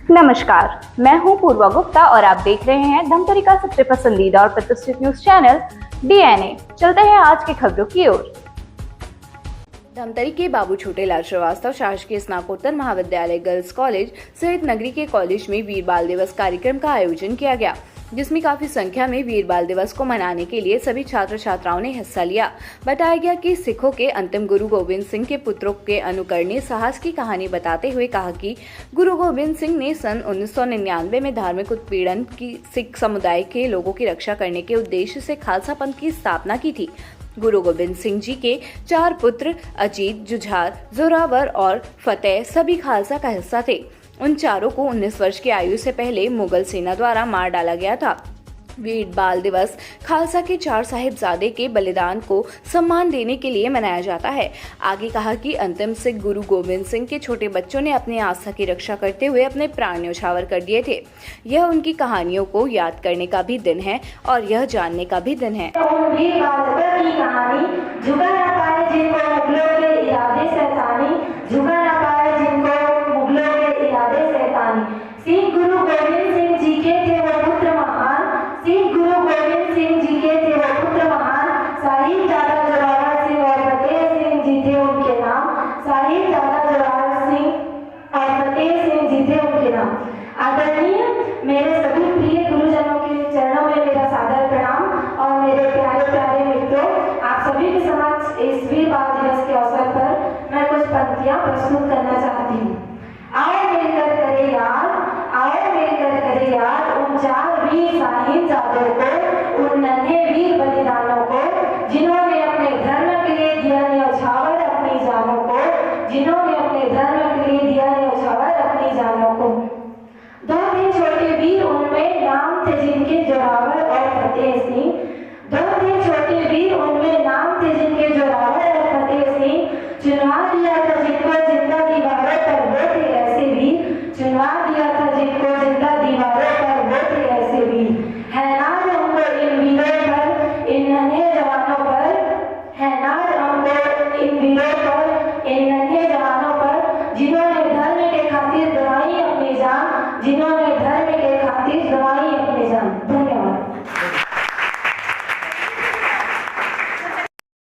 नमस्कार, मैं हूं पूर्वा गुप्ता और आप देख रहे हैं धमतरी का सबसे पसंदीदा और प्रतिष्ठित न्यूज चैनल डीएनए। चलते हैं आज की खबरों की ओर। धमतरी के बाबू छोटेलाल श्रीवास्तव शासकीय स्नातकोत्तर महाविद्यालय गर्ल्स कॉलेज सहित नगरी के कॉलेज में वीर बाल दिवस कार्यक्रम का आयोजन किया गया, जिसमें काफी संख्या में वीर बाल दिवस को मनाने के लिए सभी छात्र छात्राओं ने हिस्सा लिया। बताया गया कि सिखों के अंतिम गुरु गोविंद सिंह के पुत्रों के अनुकरणीय साहस की कहानी बताते हुए कहा कि गुरु गोविंद सिंह ने सन 1999 में धार्मिक उत्पीड़न की सिख समुदाय के लोगों की रक्षा करने के उद्देश्य से खालसा पंथ की स्थापना की थी। गुरु गोविंद सिंह जी के 4 पुत्र अजीत, जुझार, जोरावर और फतेह सभी खालसा का हिस्सा थे। उन चारों को 19 वर्ष की आयु से पहले मुगल सेना द्वारा मार डाला गया था। वीर बाल दिवस खालसा के 4 साहिबजादे के बलिदान को सम्मान देने के लिए मनाया जाता है। आगे कहा कि अंतिम सिख गुरु गोविंद सिंह के छोटे बच्चों ने अपनी आस्था की रक्षा करते हुए अपने प्राण न्यौछावर कर दिए थे। यह उनकी कहानियों को याद करने का भी दिन है और यह जानने का भी दिन है। वीर बाल की कहानी झुका ना पाए जिनको मुगलों के इरादे शैतानी, झुका ना पाए जिनको मुगलों के इरादे शैतानी। सिख गुरु गोविंद सिंह जी के थे वो पुत्र महान, सिख गुरु गोविंद सिंह जी के थे वो पुत्र महान। साहिबजादा जोरावर सिंह और फतेह सिंह जी थे उनके नाम, साहिबजादा जोरावर सिंह और फतेह सिंह जी थे उनके नाम। आदरणीय मेरे सभी प्रिय गुरुजनों के चरणों में मेरा सादर प्रणाम और मेरे प्यारे प्यारे मित्रों, आप सभी के समक्ष इस वीर बाल दिवस के अवसर पर मैं कुछ पंक्तियां प्रस्तुत करना चाहती हूँ। आओ मिलकर करें याद, आओ मिलकर करें याद उन 4 वीर साहिबजादों को, उन नन्हे वीर बलिदानों को, जिन्होंने अपने धर्म के लिए दिया न्यौछावर अपनी जानों को, जिन्होंने अपने धर्म के लिए दिया न्यौछावर अपनी जानों को। 2 थे छोटे वीर उनमें नाम थे जिनके जोरावर और फतेह सिंह, 2 थे छोटे वीर उनमें नाम थे जिनके जोरावर और फतेह सिंह। चुनवा दिया था जिनको जिंदा दीवारों पर वो थे ऐसे वीर, चुनवा दिया था जिनको जिंदा दीवारों पर वो थे ऐसे वीर। है नाज हमको इन वीरों पर, इन नन्हे जवानों पर, है नाज हमको इन वीरों पर, इन नन्हे जवानों पर, जिन्होंने धर्म के खातिर गंवाई अपनी जान, जिन्होंने धर्म के खातिर गंवाई अपनी जान। धन्यवाद।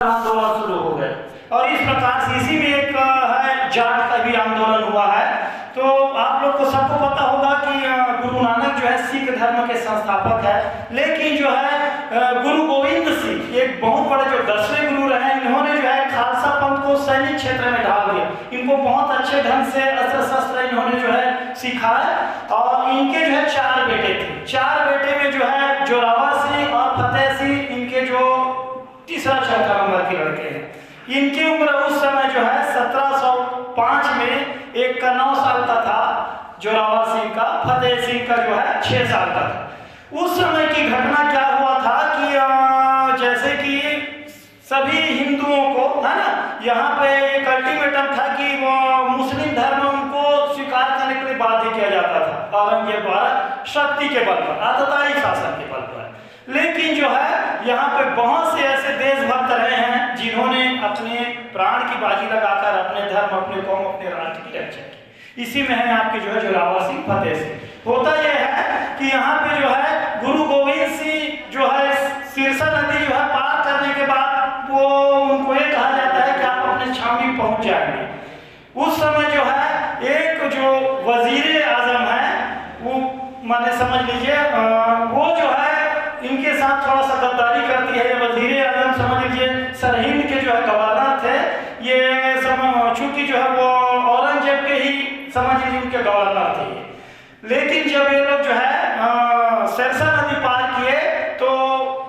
आंदोलन शुरू हो गए और इस प्रकार से इसी में एक है जाट का भी आंदोलन हुआ है। तो आप लोग को सबको पता होगा कि गुरु नानक जो है सिख धर्म के संस्थापक है, लेकिन जो है गुरु गोविंद सिंह एक बहुत बड़े जो 10वें गुरु रहे, इन्होंने जो है खालसा पंथ को सैनिक क्षेत्र में ढाल दिया। इनको बहुत अच्छे ढंग से अस्त्र शस्त्र इन्होंने जो है सिखाया और इनके जो है 4 बेटे थे। 4 बेटे में जो है जोरावर सिंह और फतेह सिंह इनके जो तीसरा चौथा नंबर के लड़के हैं। इनकी उम्र उस समय जो है 1705 में एक का 9 साल का था जोरावर सिंह का, फतेह सिंह का जो है 6 साल का था। उस समय की घटना क्या हुआ था कि जैसे कि सभी हिंदुओं को है ना, यहाँ पे एक अल्टीमेटम था कि वो मुस्लिम धर्म उनको स्वीकार करने के लिए बाध्य किया जाता था औरंगजेब द्वारा शक्ति के बल पर, आतताई शासन के बल पर। लेकिन जो है यहाँ पे बहुत से ऐसे देशभक्त रहे हैं जिन्होंने अपने प्राण की बाजी लगाकर अपने धर्म, अपने कौम, अपने राष्ट्र की रक्षा की। इसी में है आपके जो है जोरावर सिंह, फतेह सिंह। होता यह है कि यहाँ पे जो है गुरु गोविंद सिंह जो है सिरसा नदी जो है पार करने के बाद वो उनको ये कहा जाता है कि आप अपने छावनी पहुंच जाएंगे। उस समय जो है एक जो वजीर आजम है वो माने समझ लीजिए वो जो है इनके साथ थोड़ा सा गद्दारी करती है। ये वजीर आजम समझ लीजिए सरहिंद के जो है गवर्नर थे, ये चूंकि जो है वो औरंगजेब के ही समझ लीजिए उनके गवर्नर थे। लेकिन जब ये लोग जो है सरसा नदी पार किए तो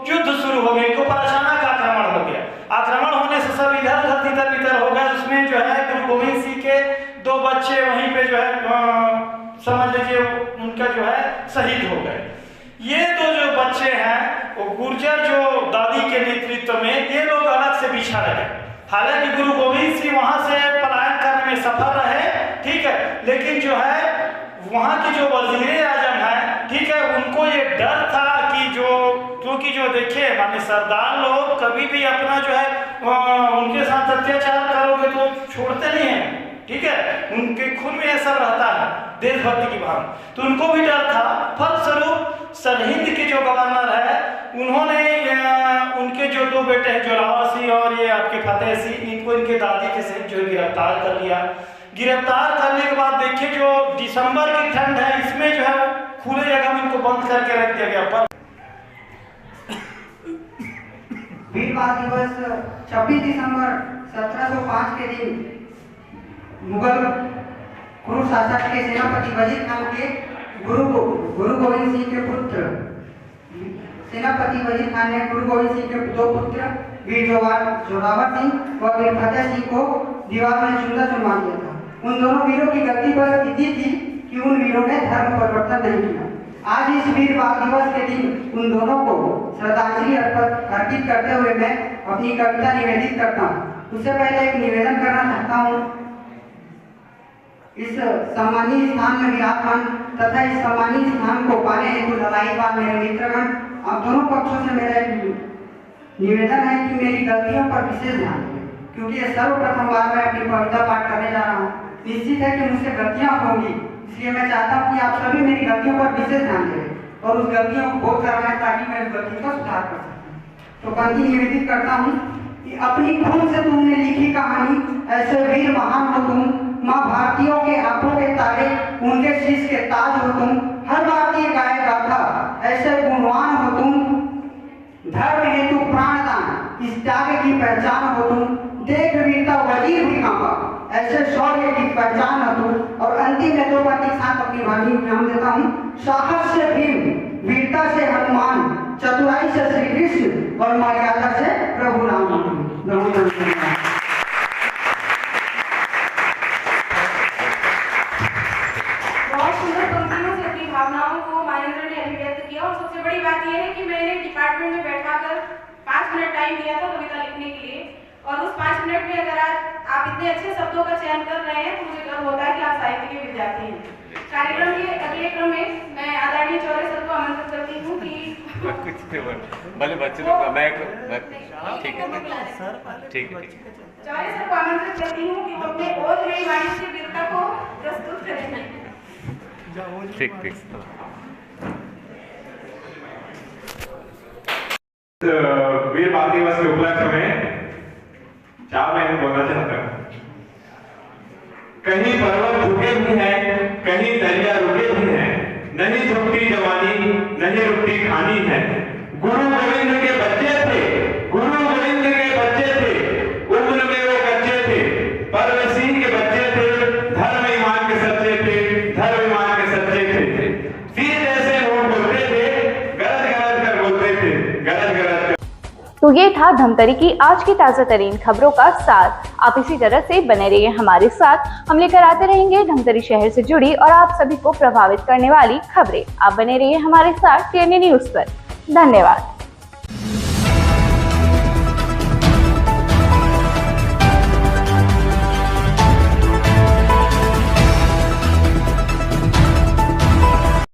युद्ध शुरू हो गया, इनको पर अचानक आक्रमण हो गया। आक्रमण होने से सब इधर उधर तितर बितर हो गए। उसमें जो है गुरु गोविंद सिंह के 2 बच्चे वहीं पे जो है समझ लीजिए उनका जो है शहीद हो गए। ये 2 जो बच्चे हैं वो गुर्जर जो दादी के नेतृत्व में ये लोग अलग से बिछड़ गए। हालांकि गुरु गोविंद सिंह वहां से पलायन करने में सफल रहे, ठीक है, लेकिन जो है वहां की जो वजीर आजम है, ठीक है, उनको ये डर था कि क्योंकि जो देखिए माने सरदार लोग कभी भी अपना जो है उनके साथ अत्याचार करोगे तो छोड़ते नहीं है, ठीक है, उनके खून में ये सब रहता है। देशभक्ति की भावना, तो उनको भी डर था। फलस्वरूप सरहिंद के जो गवर्नर है उन्होंने उनके जो दो बेटे हैं जोरावर सिंह और ये आपके फतेह सिंह, इनको इनके दादी के सहित जो गिरफ्तार कर लिया। गिरफ्तार करने के बाद देखिए जो दिसंबर की ठंड है इसमें जो है खुले जगह में इनको बंद करके रख दिया गया। वीर बाल दिवस 26 दिसंबर 1705 के दिन मुगल कुरु शासक के सेनापति वजीर खान के गुरु गोविंद सिंह के पुत्र सेनापति वजीर खान ने गुरु गोविंद सिंह के दो पुत्र वीर जोरावर सिंह व वीर फतेह सिंह को दीवार में चुंदा चुनवा दिया था। उन दोनों वीरों की गलती पर स्थिति थी कि उन वीरों ने धर्म परिवर्तन नहीं किया। आज इस वीर बाल दिवस के दिन उन दोनों को श्रद्धांजलि अर्पित करते हुए मैं अपनी कविता निवेदित करता हूँ। उससे पहले एक निवेदन करना चाहता हूँ। इस सम्मानीय स्थान में विराजमान तथा इस सम्मानीय स्थान को पाने हेतु लड़ाईबाज मेरे मित्रगण, आप दोनों पक्षों से मेरा निवेदन है कि मेरी गलतियों पर विशेष ध्यान दें, क्योंकि ये सर्वप्रथम बार मैं अपनी कविता पाठ करने जा रहा हूँ। निश्चित है कि मुझसे गलतियाँ होंगी, इसलिए मैं चाहता हूँ कि आप सभी मेरी गलतियों पर विशेष ध्यान दें और उस गलतियों को बोध कराएं ताकि मैं उस गलती का सुधार कर सकूं। तो पंक्ति निवेदित करता हूँ कि अपनी खून से तुमने लिखी कहानी, ऐसे वीर महान हो तुम, माँ भारतीयों के आंखों के तारे, उनके शीश के ताज हो तुम, हर भारतीय गाए गाथा, ऐसे गुणवान हो तुम, धर्म हेतु प्राणदान, इस त्याग की पहचान हो तुम, देख वीरता वजीर भी कांपा, ऐसे शौर्य की पहचान हो तुम। और अंतिम में दो बात के साथ अपनी वाणी नाम देता हूँ। साहस से भीम, वीरता से हनुमान, चतुराई से श्री कृष्ण और मर्यादा से प्रभु राम। बहुत सुंदर पंक्तियों से अपनी भावनाओं को मानवेंद्र ने अभिव्यक्त किया। और सबसे बड़ी बात यह है कि मैंने डिपार्टमेंट में बैठाकर 5 मिनट टाइम दिया था कविता लिखने के लिए, और उस 5 मिनट में अगर आप इतने अच्छे शब्दों का चयन कर रहे हैं तो मुझे गर्व होता है कि आप साहित्य के विद्यार्थी हैं। कार्यक्रम के अगले क्रम में मैं आदरणीय चौरे सर को आमंत्रित करती हूँ कि भले बच्चे लोग मैं ठीक है चौरे सर को आमंत्रित करती हूँ कि वो अपने ओज में वाणी से वीरता को प्रस्तुत करेंगे। ठीक वीर बाल दिवस के उपलक्ष्य में 4 लाइन बोलना चाहता हूँ। कहीं पर्वत झुके भी हैं, कहीं दरिया रुके भी हैं, नहीं झुकती जवानी, नहीं रुकती खानी है। गुरु गोविंद के बच्चे थे, गुरु गोविंद के बच्चे थे, उम्र में वो बच्चे थे, पर वे सिंह के बच्चे थे, धर्म ईमान के सच्चे थे, धर्म ईमान के सच्चे थे। सिंह जैसे वो बोलते थे, गरज गरज कर बोलते थे, गरज गरज। तो ये था धमतरी की आज की ताज़ा तरीन खबरों का साथ। आप इसी तरह से बने रहिए हमारे साथ, हम लेकर आते रहेंगे धमतरी शहर से जुड़ी और आप सभी को प्रभावित करने वाली खबरें। आप बने रहिए हमारे साथ TNA न्यूज़ पर। धन्यवाद।